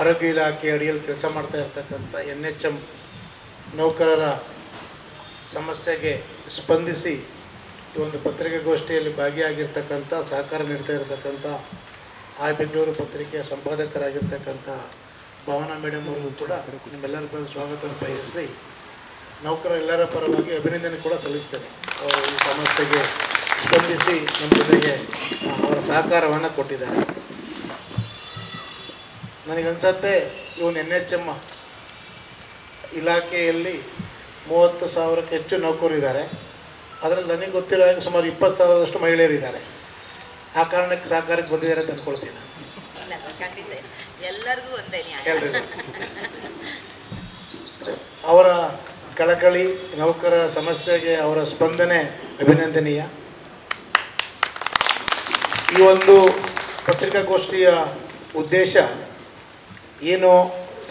ಆರೋಗ್ಯ ಇಲಾಖೆ ಅಡಿಯಲ್ಲಿ ಕೆಲಸ ಮಾಡ್ತಾ ಇರ್ತಕ್ಕಂಥ NHM ನೌಕರರ ಸಮಸ್ಯೆಗೆ ಸ್ಪಂದಿಸಿ ಈ ಒಂದು ಪತ್ರಿಕಾಗೋಷ್ಠಿಯಲ್ಲಿ ಭಾಗಿಯಾಗಿರ್ತಕ್ಕಂಥ ಸಹಕಾರ ನೀಡ್ತಾ ಇರತಕ್ಕಂಥ ಬೆಂಗಳೂರು ಪತ್ರಿಕೆಯ ಸಂಪಾದಕರಾಗಿರ್ತಕ್ಕಂಥ ಭಾವನಾ ಮೇಡಮ್ ಅವರಿಗೂ ಕೂಡ ನಿಮ್ಮೆಲ್ಲರ ಪರ ಸ್ವಾಗತವನ್ನು ಬಯಸಿ ನೌಕರರೆಲ್ಲರ ಪರವಾಗಿ ಅಭಿನಂದನೆ ಕೂಡ ಸಲ್ಲಿಸ್ತೇನೆ. ಅವರು ಈ ಸಮಸ್ಯೆಗೆ ಸ್ಪಂದಿಸಿ ನಮ್ಮ ಜೊತೆಗೆ ಅವರ ಸಹಕಾರವನ್ನು ಕೊಟ್ಟಿದ್ದಾರೆ. ನನಗನ್ಸುತ್ತೆ ಈ ಒಂದು NHM ಇಲಾಖೆಯಲ್ಲಿ 30,000ಕ್ಕೆ ಹೆಚ್ಚು ನೌಕರರಿದ್ದಾರೆ. ಅದರಲ್ಲಿ ನನಗೆ ಗೊತ್ತಿರೋ ಹಾಗೆ ಸುಮಾರು 20,000ದಷ್ಟು ಮಹಿಳೆಯರಿದ್ದಾರೆ. ಆ ಕಾರಣಕ್ಕೆ ಸಹಕಾರಕ್ಕೆ ಬಂದಿದ್ದಾರೆ ಅಂತ ಅಂದ್ಕೊಳ್ತೀನಿ. ಎಲ್ಲರಿಗೂ ಎಲ್ರಿಗೂ ಅವರ ಕಳಕಳಿ, ನೌಕರ ಸಮಸ್ಯೆಗೆ ಅವರ ಸ್ಪಂದನೆ ಅಭಿನಂದನೀಯ. ಈ ಒಂದು ಪತ್ರಿಕಾಗೋಷ್ಠಿಯ ಉದ್ದೇಶ ಏನು,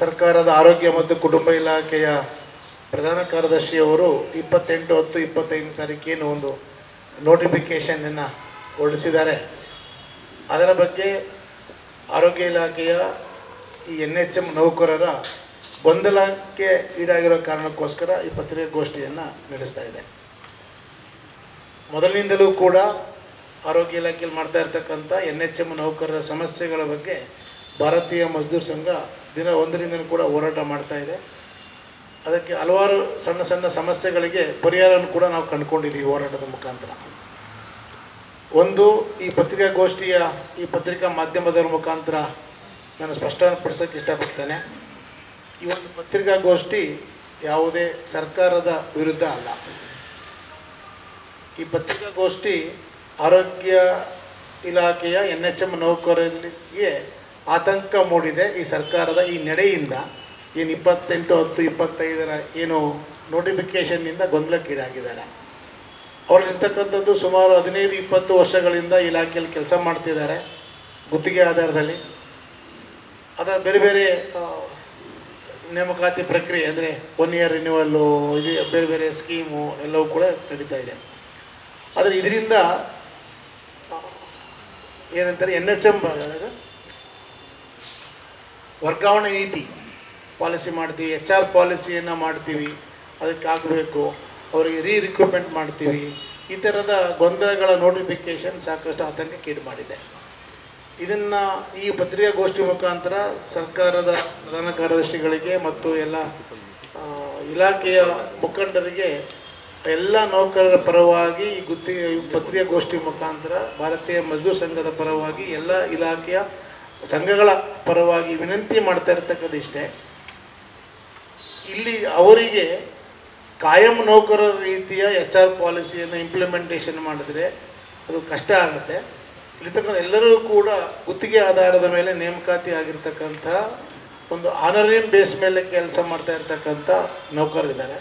ಸರ್ಕಾರದ ಆರೋಗ್ಯ ಮತ್ತು ಕುಟುಂಬ ಇಲಾಖೆಯ ಪ್ರಧಾನ ಕಾರ್ಯದರ್ಶಿಯವರು 28/10/25 ತಾರೀಕೇನು ಒಂದು ನೋಟಿಫಿಕೇಷನನ್ನು ಹೊರಡಿಸಿದ್ದಾರೆ, ಅದರ ಬಗ್ಗೆ ಆರೋಗ್ಯ ಇಲಾಖೆಯ ಈ NHM ನೌಕರರ ಗೊಂದಲಕ್ಕೆ ಈಡಾಗಿರೋ ಕಾರಣಕ್ಕೋಸ್ಕರ ಈ ಪತ್ರಿಕಾಗೋಷ್ಠಿಯನ್ನು ನಡೆಸ್ತಾ ಇದೆ. ಮೊದಲಿನಿಂದಲೂ ಕೂಡ ಆರೋಗ್ಯ ಇಲಾಖೆಯಲ್ಲಿ ಮಾಡ್ತಾ ಇರ್ತಕ್ಕಂಥ NHM ನೌಕರರ ಸಮಸ್ಯೆಗಳ ಬಗ್ಗೆ ಭಾರತೀಯ ಮಜ್ದೂರ್ ಸಂಘ ದಿನ ಒಂದರಿಂದಲೂ ಕೂಡ ಹೋರಾಟ ಮಾಡ್ತಾ ಇದೆ. ಅದಕ್ಕೆ ಹಲವಾರು ಸಣ್ಣ ಸಣ್ಣ ಸಮಸ್ಯೆಗಳಿಗೆ ಪರಿಹಾರವನ್ನು ಕೂಡ ನಾವು ಕಂಡುಕೊಂಡಿದ್ದೀವಿ ಹೋರಾಟದ ಮುಖಾಂತರ. ಒಂದು, ಈ ಪತ್ರಿಕಾಗೋಷ್ಠಿಯ ಈ ಪತ್ರಿಕಾ ಮಾಧ್ಯಮದವರ ಮುಖಾಂತರ ನಾನು ಸ್ಪಷ್ಟಪಡಿಸೋಕ್ಕೆ ಇಷ್ಟಪಡ್ತೇನೆ. ಈ ಒಂದು ಪತ್ರಿಕಾಗೋಷ್ಠಿ ಯಾವುದೇ ಸರ್ಕಾರದ ವಿರುದ್ಧ ಅಲ್ಲ. ಈ ಪತ್ರಿಕಾಗೋಷ್ಠಿ ಆರೋಗ್ಯ ಇಲಾಖೆಯ NHM ನೌಕರರಿಗೆ ಆತಂಕ ಮೂಡಿದೆ. ಈ ಸರ್ಕಾರದ ಈ ನಡೆಯಿಂದ ಏನು 28/10/25 ಏನು ನೋಟಿಫಿಕೇಷನ್ನಿಂದ ಗೊಂದಲಕ್ಕೀಡಾಗಿದ್ದಾರೆ. ಅವರಲ್ಲಿರ್ತಕ್ಕಂಥದ್ದು ಸುಮಾರು 15-20 ವರ್ಷಗಳಿಂದ ಇಲಾಖೆಯಲ್ಲಿ ಕೆಲಸ ಮಾಡ್ತಿದ್ದಾರೆ ಗುತ್ತಿಗೆ ಆಧಾರದಲ್ಲಿ. ಅದರ ಬೇರೆ ಬೇರೆ ನೇಮಕಾತಿ ಪ್ರಕ್ರಿಯೆ ಅಂದರೆ 1 ಇಯರ್ ರಿನ್ಯೂವಲ್ಲು, ಇದು ಬೇರೆ ಬೇರೆ ಸ್ಕೀಮು ಎಲ್ಲವೂ ಕೂಡ ನಡೀತಾ ಇದೆ. ಆದರೆ ಇದರಿಂದ ಏನಂತಾರೆ, NHM ವರ್ಗಾವಣೆ ನೀತಿ ಪಾಲಿಸಿ ಮಾಡ್ತೀವಿ, HR ಪಾಲಿಸಿಯನ್ನು ಮಾಡ್ತೀವಿ, ಅದಕ್ಕೆ ಆಗಬೇಕು, ಅವರಿಗೆ ರಿಕ್ರೂಟ್ಮೆಂಟ್ ಮಾಡ್ತೀವಿ, ಈ ಥರದ ಗೊಂದಲಗಳ ನೋಟಿಫಿಕೇಷನ್ ಸಾಕಷ್ಟು ಆತಂಕಕ್ಕೀಡು ಮಾಡಿದೆ. ಇದನ್ನು ಈ ಪತ್ರಿಕಾಗೋಷ್ಠಿ ಮುಖಾಂತರ ಸರ್ಕಾರದ ಪ್ರಧಾನ ಕಾರ್ಯದರ್ಶಿಗಳಿಗೆ ಮತ್ತು ಎಲ್ಲ ಇಲಾಖೆಯ ಮುಖಂಡರಿಗೆ, ಎಲ್ಲ ನೌಕರರ ಪರವಾಗಿ ಈ ಪತ್ರಿಕಾಗೋಷ್ಠಿ ಮುಖಾಂತರ ಭಾರತೀಯ ಮಜ್ದೂರ್ ಸಂಘದ ಪರವಾಗಿ ಎಲ್ಲ ಇಲಾಖೆಯ ಸಂಘಗಳ ಪರವಾಗಿ ವಿನಂತಿ ಮಾಡ್ತಾ ಇರ್ತಕ್ಕದ್ದು ಇಷ್ಟೇ. ಇಲ್ಲಿ ಅವರಿಗೆ ಕಾಯಂ ನೌಕರರ ರೀತಿಯ HR ಪಾಲಿಸಿಯನ್ನು ಇಂಪ್ಲಿಮೆಂಟೇಷನ್ ಮಾಡಿದ್ರೆ ಅದು ಕಷ್ಟ ಆಗುತ್ತೆ. ಇಲ್ಲಿರ್ತಕ್ಕಂಥ ಎಲ್ಲರೂ ಕೂಡ ಗುತ್ತಿಗೆ ಆಧಾರದ ಮೇಲೆ ನೇಮಕಾತಿ ಆಗಿರ್ತಕ್ಕಂಥ ಒಂದು ಆನರಿಯಂ ಬೇಸ್ ಮೇಲೆ ಕೆಲಸ ಮಾಡ್ತಾ ಇರ್ತಕ್ಕಂಥ ನೌಕರರಿದ್ದಾರೆ.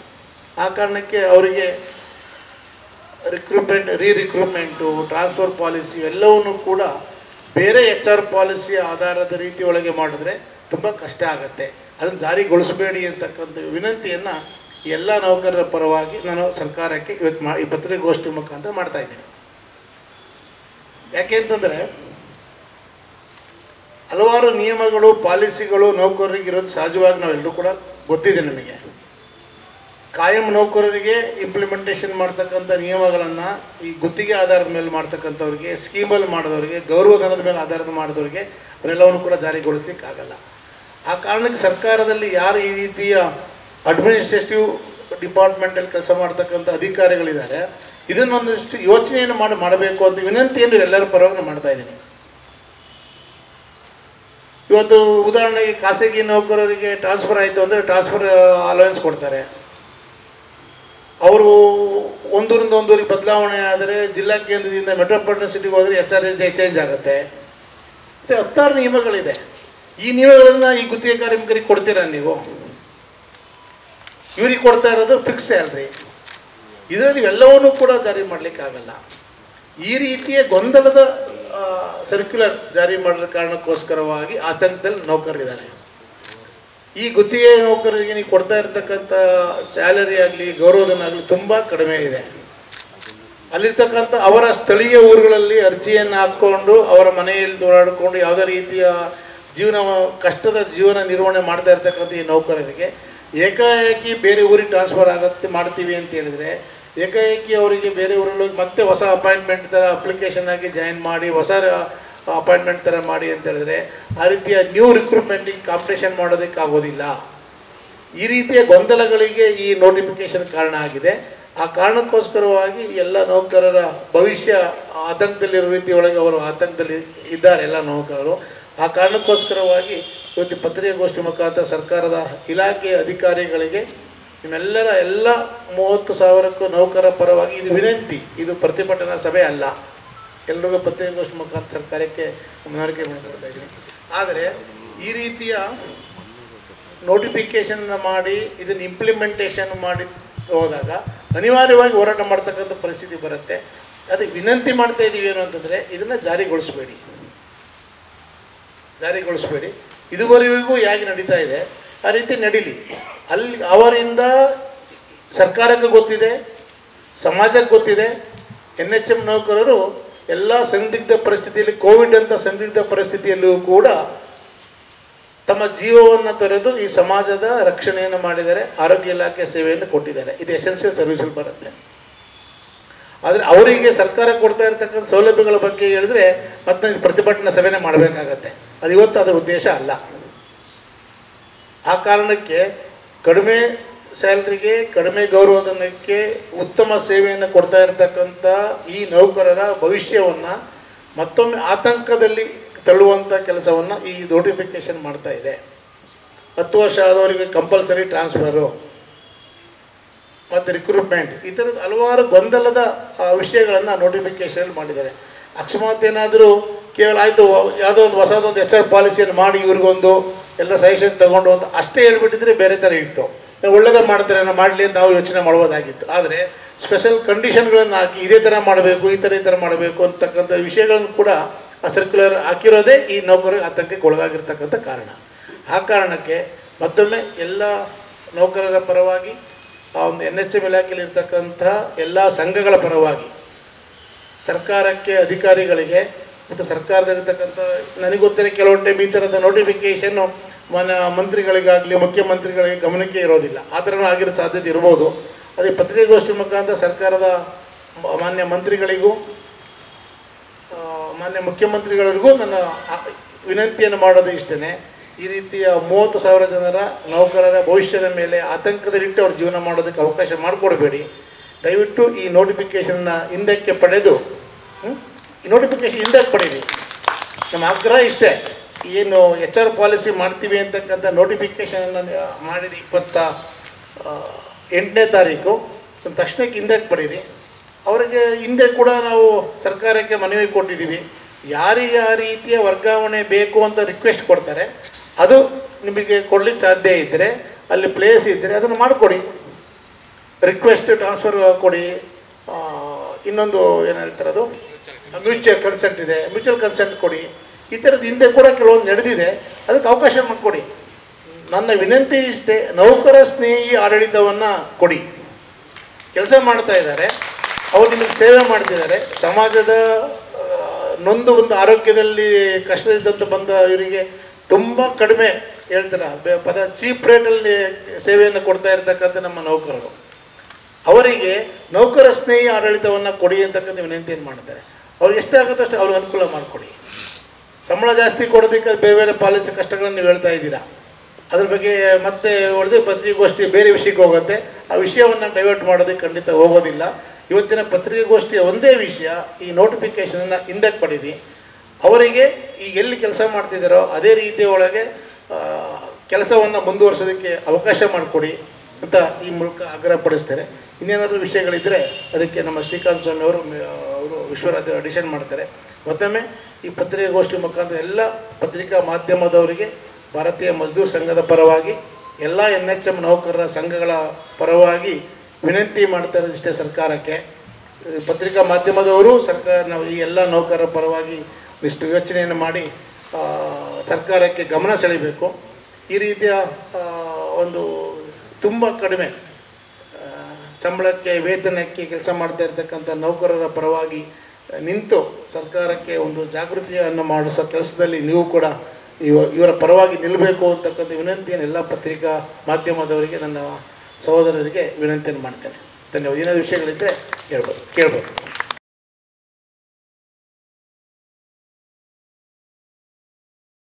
ಆ ಕಾರಣಕ್ಕೆ ಅವರಿಗೆ ರಿಕ್ರೂಟ್ಮೆಂಟು, ಟ್ರಾನ್ಸ್ಫರ್ ಪಾಲಿಸಿ ಎಲ್ಲವನ್ನೂ ಕೂಡ ಬೇರೆ HR ಪಾಲಿಸಿಯ ಆಧಾರದ ರೀತಿ ಒಳಗೆ ಮಾಡಿದ್ರೆ ತುಂಬ ಕಷ್ಟ ಆಗುತ್ತೆ. ಅದನ್ನು ಜಾರಿಗೊಳಿಸಬೇಡಿ ಅಂತಕ್ಕಂಥ ವಿನಂತಿಯನ್ನು ಎಲ್ಲ ನೌಕರರ ಪರವಾಗಿ ನಾನು ಸರ್ಕಾರಕ್ಕೆ ಇವತ್ತು ಈ ಪತ್ರಿಕಾಗೋಷ್ಠಿ ಮುಖಾಂತರ ಮಾಡ್ತಾ ಇದ್ದೀನಿ. ಯಾಕೆ ಅಂತಂದರೆ ಹಲವಾರು ನಿಯಮಗಳು, ಪಾಲಿಸಿಗಳು ನೌಕರರಿಗಿರೋದು ಸಹಜವಾಗಿ ನಾವೆಲ್ಲರೂ ಕೂಡ ಗೊತ್ತಿದೆ. ನಮಗೆ ಕಾಯಂ ನೌಕರರಿಗೆ ಇಂಪ್ಲಿಮೆಂಟೇಷನ್ ಮಾಡ್ತಕ್ಕಂಥ ನಿಯಮಗಳನ್ನು ಈ ಗುತ್ತಿಗೆ ಆಧಾರದ ಮೇಲೆ ಮಾಡ್ತಕ್ಕಂಥವ್ರಿಗೆ, ಸ್ಕೀಮಲ್ಲಿ ಮಾಡಿದವರಿಗೆ, ಗೌರವಧನದ ಮೇಲೆ ಆಧಾರದ ಮಾಡಿದವರಿಗೆ ಅವರೆಲ್ಲವನ್ನು ಕೂಡ ಜಾರಿಗೊಳಿಸಲಿಕ್ಕಾಗಲ್ಲ. ಆ ಕಾರಣಕ್ಕೆ ಸರ್ಕಾರದಲ್ಲಿ ಯಾರು ಈ ರೀತಿಯ ಅಡ್ಮಿನಿಸ್ಟ್ರೇಟಿವ್ ಡಿಪಾರ್ಟ್ಮೆಂಟಲ್ಲಿ ಕೆಲಸ ಮಾಡ್ತಕ್ಕಂಥ ಅಧಿಕಾರಿಗಳಿದ್ದಾರೆ, ಇದನ್ನೊಂದಿಷ್ಟು ಯೋಚನೆಯನ್ನು ಮಾಡಬೇಕು ಅಂತ ವಿನಂತಿಯನ್ನು ಎಲ್ಲರ ಪರವಾಗಿ ಮಾಡ್ತಾ ಇದ್ದೀನಿ. ಇವತ್ತು ಉದಾಹರಣೆಗೆ ಖಾಸಗಿ ನೌಕರರಿಗೆ ಟ್ರಾನ್ಸ್ಫರ್ ಆಯಿತು ಅಂದರೆ ಟ್ರಾನ್ಸ್ಫರ್ ಅಲವೆನ್ಸ್ ಕೊಡ್ತಾರೆ. ಅವರು ಒಂದೂರಿಂದ ಒಂದೂರಿಗೆ ಬದಲಾವಣೆ ಆದರೆ ಜಿಲ್ಲಾ ಕೇಂದ್ರದಿಂದ ಮೆಟ್ರೋಪಾಲಿಟನ್ ಸಿಟಿಗೆ ಹೋದರೆ HR ಚೇಂಜ್ ಆಗುತ್ತೆ. ಮತ್ತು 10 ನಿಯಮಗಳಿದೆ. ಈ ನಿಯಮಗಳನ್ನು ಈ ಗುತ್ತಿಗೆ ಕಾರ್ಮಿಕರಿಗೆ ಕೊಡ್ತೀರಾ ನೀವು? ಇವ್ರಿಗೆ ಕೊಡ್ತಾ ಇರೋದು ಫಿಕ್ಸ್ ಸ್ಯಾಲ್ರಿ. ಇದರಲ್ಲಿ ಎಲ್ಲವನ್ನೂ ಕೂಡ ಜಾರಿ ಮಾಡಲಿಕ್ಕಾಗಲ್ಲ. ಈ ರೀತಿಯ ಗೊಂದಲದ ಸರ್ಕ್ಯುಲರ್ ಜಾರಿ ಮಾಡಿದ ಕಾರಣಕ್ಕೋಸ್ಕರವಾಗಿ ಆತಂಕದಲ್ಲಿ ನೌಕರರಿದ್ದಾರೆ. ಈ ಗುತ್ತಿಗೆ ನೌಕರರಿಗೆ ನೀವು ಕೊಡ್ತಾ ಇರ್ತಕ್ಕಂಥ ಸ್ಯಾಲರಿ ಆಗಲಿ, ಗೌರವಧನ ಆಗಲಿ ತುಂಬ ಕಡಿಮೆ ಇದೆ. ಅಲ್ಲಿರ್ತಕ್ಕಂಥ ಅವರ ಸ್ಥಳೀಯ ಊರುಗಳಲ್ಲಿ ಅರ್ಜಿಯನ್ನು ಹಾಕ್ಕೊಂಡು ಅವರ ಮನೆಯಲ್ಲಿ ಓಡಾಡಿಕೊಂಡು ಯಾವುದೇ ರೀತಿಯ ಕಷ್ಟದ ಜೀವನ ನಿರ್ವಹಣೆ ಮಾಡ್ತಾ ಇರ್ತಕ್ಕಂಥ ಈ ನೌಕರರಿಗೆ ಏಕಾಏಕಿ ಬೇರೆ ಊರಿಗೆ ಟ್ರಾನ್ಸ್ಫರ್ ಮಾಡ್ತೀವಿ ಅಂತ ಹೇಳಿದರೆ ಏಕಾಏಕಿ ಅವರಿಗೆ ಬೇರೆ ಊರಲ್ಲಿ ಹೋಗಿ ಮತ್ತೆ ಹೊಸ ಅಪಾಯಿಂಟ್ಮೆಂಟ್ ಥರ ಅಪ್ಲಿಕೇಶನ್ ಆಗಿ ಜಾಯಿನ್ ಮಾಡಿ ಹೊಸ ಅಪಾಯಿಂಟ್ಮೆಂಟ್ ಥರ ಮಾಡಿ ಅಂತ ಹೇಳಿದ್ರೆ ಆ ರೀತಿಯ ನ್ಯೂ ರಿಕ್ರೂಟ್ಮೆಂಟಿಗೆ ಕಾಂಪಿಟೇಷನ್ ಮಾಡೋದಕ್ಕಾಗೋದಿಲ್ಲ. ಈ ರೀತಿಯ ಗೊಂದಲಗಳಿಗೆ ಈ ನೋಟಿಫಿಕೇಷನ್ ಕಾರಣ ಆಗಿದೆ. ಆ ಕಾರಣಕ್ಕೋಸ್ಕರವಾಗಿ ಎಲ್ಲ ನೌಕರರ ಭವಿಷ್ಯ ಆತಂಕದಲ್ಲಿರೋ ರೀತಿಯೊಳಗೆ ಅವರು ಆತಂಕದಲ್ಲಿ ಇದ್ದಾರೆ ಎಲ್ಲ ನೌಕರರು. ಆ ಕಾರಣಕ್ಕೋಸ್ಕರವಾಗಿ ಇವತ್ತು ಪತ್ರಿಕಾಗೋಷ್ಠಿ ಮುಖಾಂತರ ಸರ್ಕಾರದ ಇಲಾಖೆಯ ಅಧಿಕಾರಿಗಳಿಗೆ ನಿಮ್ಮೆಲ್ಲರ ಎಲ್ಲ 30,000ಕ್ಕೂ ನೌಕರ ಪರವಾಗಿ ಇದು ವಿನಂತಿ, ಇದು ಪ್ರತಿಭಟನಾ ಸಭೆ ಅಲ್ಲ. ಎಲ್ರಿಗೂ ಪತ್ರಿಕಾಗೋಷ್ಠಿ ಮುಖಾಂತರ ಸರ್ಕಾರಕ್ಕೆ ಮನವರಿಕೆ ಮಾಡಿಕೊಡ್ತಾ ಇದ್ದೀನಿ. ಆದರೆ ಈ ರೀತಿಯ ನೋಟಿಫಿಕೇಷನ್ನ ಮಾಡಿ ಇದನ್ನು ಇಂಪ್ಲಿಮೆಂಟೇಷನ್ ಮಾಡಿ ಹೋದಾಗ ಅನಿವಾರ್ಯವಾಗಿ ಹೋರಾಟ ಮಾಡ್ತಕ್ಕಂಥ ಪರಿಸ್ಥಿತಿ ಬರುತ್ತೆ. ಅದಕ್ಕೆ ವಿನಂತಿ ಮಾಡ್ತಾ ಇದ್ದೀವಿ ಏನು ಅಂತಂದರೆ ಇದನ್ನು ಜಾರಿಗೊಳಿಸಬೇಡಿ. ಇದುವರೆಗೂ ಹೇಗೆ ನಡೀತಾ ಇದೆ ಆ ರೀತಿ ನಡೀಲಿ. ಅಲ್ಲಿ ಅವರಿಂದ ಸರ್ಕಾರಕ್ಕೆ ಗೊತ್ತಿದೆ, ಸಮಾಜಕ್ಕೆ ಗೊತ್ತಿದೆ. NHM ನೌಕರರು ಎಲ್ಲ ಸಂದಿಗ್ಧ ಪರಿಸ್ಥಿತಿಯಲ್ಲಿ, ಕೋವಿಡ್ ಅಂತ ಸಂದಿಗ್ಧ ಪರಿಸ್ಥಿತಿಯಲ್ಲೂ ಕೂಡ ತಮ್ಮ ಜೀವವನ್ನು ತೊರೆದು ಈ ಸಮಾಜದ ರಕ್ಷಣೆಯನ್ನು ಮಾಡಿದ್ದಾರೆ, ಆರೋಗ್ಯ ಇಲಾಖೆ ಸೇವೆಯನ್ನು ಕೊಟ್ಟಿದ್ದಾರೆ. ಇದು ಎಸೆನ್ಷಿಯಲ್ ಸರ್ವಿಸಲ್ಲಿ ಬರುತ್ತೆ. ಆದರೆ ಅವರಿಗೆ ಸರ್ಕಾರ ಕೊಡ್ತಾ ಇರ್ತಕ್ಕಂಥ ಸೌಲಭ್ಯಗಳ ಬಗ್ಗೆ ಹೇಳಿದ್ರೆ ಮತ್ತೆ ಪ್ರತಿಭಟನಾ ಸಭೆನೇ ಮಾಡಬೇಕಾಗತ್ತೆ. ಅದು ಇವತ್ತು ಅದರ ಉದ್ದೇಶ ಅಲ್ಲ. ಆ ಕಾರಣಕ್ಕೆ ಕಡಿಮೆ ಸ್ಯಾಲ್ರಿಗೆ, ಕಡಿಮೆ ಗೌರವಧನಕ್ಕೆ ಉತ್ತಮ ಸೇವೆಯನ್ನು ಕೊಡ್ತಾ ಇರತಕ್ಕಂಥ ಈ ನೌಕರರ ಭವಿಷ್ಯವನ್ನು ಮತ್ತೊಮ್ಮೆ ಆತಂಕದಲ್ಲಿ ತಳ್ಳುವಂಥ ಕೆಲಸವನ್ನು ಈ ನೋಟಿಫಿಕೇಷನ್ ಮಾಡ್ತಾ ಇದೆ. 10 ವರ್ಷ ಆದವರಿಗೆ ಕಂಪಲ್ಸರಿ ಟ್ರಾನ್ಸ್ಫರು ಮತ್ತು ರಿಕ್ರೂಟ್ಮೆಂಟ್, ಈ ಥರದ ಹಲವಾರು ಗೊಂದಲದ ವಿಷಯಗಳನ್ನು ನೋಟಿಫಿಕೇಷನ್ ಮಾಡಿದ್ದಾರೆ. ಅಕಸ್ಮಾತ್ ಏನಾದರೂ ಕೇವಲ ಆಯಿತು ಯಾವುದೋ ಒಂದು ಹೊಸದೊಂದು HR ಪಾಲಿಸಿಯನ್ನು ಮಾಡಿ ಇವ್ರಿಗೊಂದು ಎಲ್ಲ ಸಜೆಷನ್ ತೊಗೊಂಡು ಅಂತ ಅಷ್ಟೇ ಹೇಳ್ಬಿಟ್ಟಿದ್ರೆ ಬೇರೆ ಥರ ಇತ್ತು. ಒಳ್ಳೆಯದೇ ಮಾಡ್ತಾರೆ, ಮಾಡಲಿ ಅಂತ ನಾವು ಯೋಚನೆ ಮಾಡ್ಬೋದಾಗಿತ್ತು. ಆದರೆ ಸ್ಪೆಷಲ್ ಕಂಡೀಷನ್ಗಳನ್ನು ಹಾಕಿ ಇದೇ ಥರ ಮಾಡಬೇಕು, ಈ ಥರ ಮಾಡಬೇಕು ಅಂತಕ್ಕಂಥ ವಿಷಯಗಳನ್ನು ಕೂಡ ಆ ಸರ್ಕ್ಯುಲರ್ ಹಾಕಿರೋದೇ ಈ ನೌಕರರಿಗೆ ಆತಂಕಕ್ಕೆ ಒಳಗಾಗಿರ್ತಕ್ಕಂಥ ಕಾರಣ. ಆ ಕಾರಣಕ್ಕೆ ಮತ್ತೊಮ್ಮೆ ಎಲ್ಲ ನೌಕರರ ಪರವಾಗಿ, ಆ ಒಂದು NHM ಇಲಾಖೆಯಲ್ಲಿ ಇರ್ತಕ್ಕಂಥ ಎಲ್ಲ ಸಂಘಗಳ ಪರವಾಗಿ ಸರ್ಕಾರಕ್ಕೆ, ಅಧಿಕಾರಿಗಳಿಗೆ ಮತ್ತು ಸರ್ಕಾರದಲ್ಲಿರ್ತಕ್ಕಂಥ ನನಗೆ ಗೊತ್ತಿರೋ ಕೆಲವೊಂದು ಟೈಮ್ ಈ ಥರದ ನೋಟಿಫಿಕೇಷನ್ನು ಮಂತ್ರಿಗಳಿಗಾಗಲಿ ಮುಖ್ಯಮಂತ್ರಿಗಳಿಗೆ ಗಮನಕ್ಕೆ ಇರೋದಿಲ್ಲ. ಆ ಥರನೂ ಆಗಿರೋ ಸಾಧ್ಯತೆ ಇರ್ಬೋದು. ಅದೇ ಪತ್ರಿಕಾಗೋಷ್ಠಿ ಮುಖಾಂತರ ಸರ್ಕಾರದ ಮಾನ್ಯ ಮಂತ್ರಿಗಳಿಗೂ ಮಾನ್ಯ ಮುಖ್ಯಮಂತ್ರಿಗಳಿಗೂ ನನ್ನ ವಿನಂತಿಯನ್ನು ಮಾಡೋದು ಇಷ್ಟೇ. ಈ ರೀತಿಯ 30,000 ಜನರ ನೌಕರರ ಭವಿಷ್ಯದ ಮೇಲೆ ಆತಂಕದಲ್ಲಿಟ್ಟು ಅವ್ರ ಜೀವನ ಮಾಡೋದಕ್ಕೆ ಅವಕಾಶ ಮಾಡಿಕೊಡಬೇಡಿ. ದಯವಿಟ್ಟು ಈ ನೋಟಿಫಿಕೇಷನ್ನ ಹಿಂದಕ್ಕೆ ಪಡೆದು ಪಡೀರಿ. ನಮ್ಮ ಆಗ್ರಹ ಇಷ್ಟೇ. ಏನು HR ಪಾಲಿಸಿ ಮಾಡ್ತೀವಿ ಅಂತಕ್ಕಂಥ ನೋಟಿಫಿಕೇಷನನ್ನು ಮಾಡಿದ 28ನೇ ತಾರೀಕು ತಕ್ಷಣಕ್ಕೆ ಹಿಂದಕ್ಕೆ ಪಡೀರಿ. ಅವರಿಗೆ ಹಿಂದೆ ಕೂಡ ನಾವು ಸರ್ಕಾರಕ್ಕೆ ಮನವಿ ಕೊಟ್ಟಿದ್ದೀವಿ. ಯಾರಿಗೆ ಆ ರೀತಿಯ ವರ್ಗಾವಣೆ ಬೇಕು ಅಂತ ರಿಕ್ವೆಸ್ಟ್ ಕೊಡ್ತಾರೆ, ಅದು ನಿಮಗೆ ಕೊಡಲಿಕ್ಕೆ ಸಾಧ್ಯ ಇದ್ದರೆ, ಅಲ್ಲಿ ಪ್ಲೇಸ್ ಇದ್ದರೆ ಅದನ್ನು ಮಾಡಿಕೊಡಿ. ರಿಕ್ವೆಸ್ಟ್ ಟ್ರಾನ್ಸ್ಫರ್ ಕೊಡಿ. ಇನ್ನೊಂದು ಏನು ಹೇಳ್ತಾರೆ, ಅದು ಮ್ಯೂಚುವಲ್ ಕನ್ಸೆಂಟ್ ಇದೆ, ಮ್ಯೂಚುವಲ್ ಕನ್ಸೆಂಟ್ ಕೊಡಿ. ಈ ಥರದ್ದು ಹಿಂದೆ ಕೂಡ ಕೆಲವೊಂದು ನಡೆದಿದೆ, ಅದಕ್ಕೆ ಅವಕಾಶ ಮಾಡಿಕೊಡಿ. ನನ್ನ ವಿನಂತಿ ಇಷ್ಟೇ, ನೌಕರ ಸ್ನೇಹಿ ಆಡಳಿತವನ್ನು ಕೊಡಿ. ಕೆಲಸ ಮಾಡ್ತಾ ಇದ್ದಾರೆ, ಅವ್ರು ನಿಮಗೆ ಸೇವೆ ಮಾಡ್ತಿದ್ದಾರೆ. ಸಮಾಜದ ನೊಂದು ಒಂದು ಆರೋಗ್ಯದಲ್ಲಿ ಕಷ್ಟದಿದ್ದಂಥ ಬಂದ ಇವರಿಗೆ ತುಂಬ ಕಡಿಮೆ ಹೇಳ್ತಾರೆ ಚೀಪ್ ರೇಟಲ್ಲಿ ಸೇವೆಯನ್ನು ಕೊಡ್ತಾ ಇರ್ತಕ್ಕಂಥ ನಮ್ಮ ನೌಕರರು, ಅವರಿಗೆ ನೌಕರ ಸ್ನೇಹಿ ಆಡಳಿತವನ್ನು ಕೊಡಿ ಅಂತಕ್ಕಂಥ ವಿನಂತಿಯನ್ನು ಮಾಡ್ತಾರೆ. ಅವ್ರಿಗೆ ಎಷ್ಟಾಗುತ್ತೋ ಅಷ್ಟು ಅವ್ರಿಗೆ ಅನುಕೂಲ ಮಾಡಿಕೊಡಿ. ಸಂಬಳ ಜಾಸ್ತಿ ಕೊಡೋದಕ್ಕೆ ಬೇರೆ ಬೇರೆ ಪಾಲಿಸಿ ಕಷ್ಟಗಳನ್ನು ನೀವು ಹೇಳ್ತಾ ಇದ್ದೀರಾ. ಅದ್ರ ಬಗ್ಗೆ ಮತ್ತೆ ಹೊಡೆದು ಪತ್ರಿಕಾಗೋಷ್ಠಿ ಬೇರೆ ವಿಷಯಕ್ಕೆ ಹೋಗುತ್ತೆ. ಆ ವಿಷಯವನ್ನು ಡೈವರ್ಟ್ ಮಾಡೋದಕ್ಕೆ ಖಂಡಿತ ಹೋಗೋದಿಲ್ಲ. ಇವತ್ತಿನ ಪತ್ರಿಕಾಗೋಷ್ಠಿಯ ಒಂದೇ ವಿಷಯ, ಈ ನೋಟಿಫಿಕೇಷನನ್ನು ಹಿಂದಕ್ಕೆ ಪಡೀರಿ. ಅವರಿಗೆ ಈಗ ಎಲ್ಲಿ ಕೆಲಸ ಮಾಡ್ತಿದ್ದಾರೋ ಅದೇ ರೀತಿಯ ಒಳಗೆ ಕೆಲಸವನ್ನು ಮುಂದುವರಿಸೋದಕ್ಕೆ ಅವಕಾಶ ಮಾಡಿಕೊಡಿ ಅಂತ ಈ ಮೂಲಕ ಆಗ್ರಹಪಡಿಸ್ತೇನೆ. ಇನ್ನೇನಾದರೂ ವಿಷಯಗಳಿದ್ದರೆ ಅದಕ್ಕೆ ನಮ್ಮ ಶ್ರೀಕಾಂತ್ ಸ್ವಾಮಿ ಅವರು ವಿಶ್ವರಾಧ್ಯ ಅಡಿಷನ್ ಮಾಡ್ತಾರೆ. ಮತ್ತೊಮ್ಮೆ ಈ ಪತ್ರಿಕಾಗೋಷ್ಠಿ ಮುಖಾಂತರ ಎಲ್ಲ ಪತ್ರಿಕಾ ಮಾಧ್ಯಮದವರಿಗೆ, ಭಾರತೀಯ ಮಜ್ದೂರ್ ಸಂಘದ ಪರವಾಗಿ, ಎಲ್ಲ NHM ನೌಕರರ ಸಂಘಗಳ ಪರವಾಗಿ ವಿನಂತಿ ಮಾಡ್ತಾ ಇರೋದಿಷ್ಟೇ ಸರ್ಕಾರಕ್ಕೆ. ಪತ್ರಿಕಾ ಮಾಧ್ಯಮದವರು ನಾವು ಈ ಎಲ್ಲ ನೌಕರರ ಪರವಾಗಿ ಇಷ್ಟು ಯೋಚನೆಯನ್ನು ಮಾಡಿ ಸರ್ಕಾರಕ್ಕೆ ಗಮನ ಸೆಳೆಯಬೇಕು. ಈ ರೀತಿಯ ಒಂದು ತುಂಬ ಕಡಿಮೆ ಸಂಬಳಕ್ಕೆ, ವೇತನಕ್ಕೆ ಕೆಲಸ ಮಾಡ್ತಾ ಇರ್ತಕ್ಕಂಥ ನೌಕರರ ಪರವಾಗಿ ನಿಂತು ಸರ್ಕಾರಕ್ಕೆ ಒಂದು ಜಾಗೃತಿಯನ್ನು ಮಾಡಿಸೋ ಕೆಲಸದಲ್ಲಿ ನೀವು ಕೂಡ ಇವರ ಪರವಾಗಿ ನಿಲ್ಲಬೇಕು ಅಂತಕ್ಕಂಥ ವಿನಂತಿಯನ್ನು ಎಲ್ಲ ಪತ್ರಿಕಾ ಮಾಧ್ಯಮದವರಿಗೆ, ನನ್ನ ಸಹೋದರರಿಗೆ ವಿನಂತಿಯನ್ನು ಮಾಡ್ತೇನೆ. ಧನ್ಯವಾದ. ಏನಾದರೂ ವಿಷಯಗಳಿದ್ದರೆ ಕೇಳ್ಬೋದು.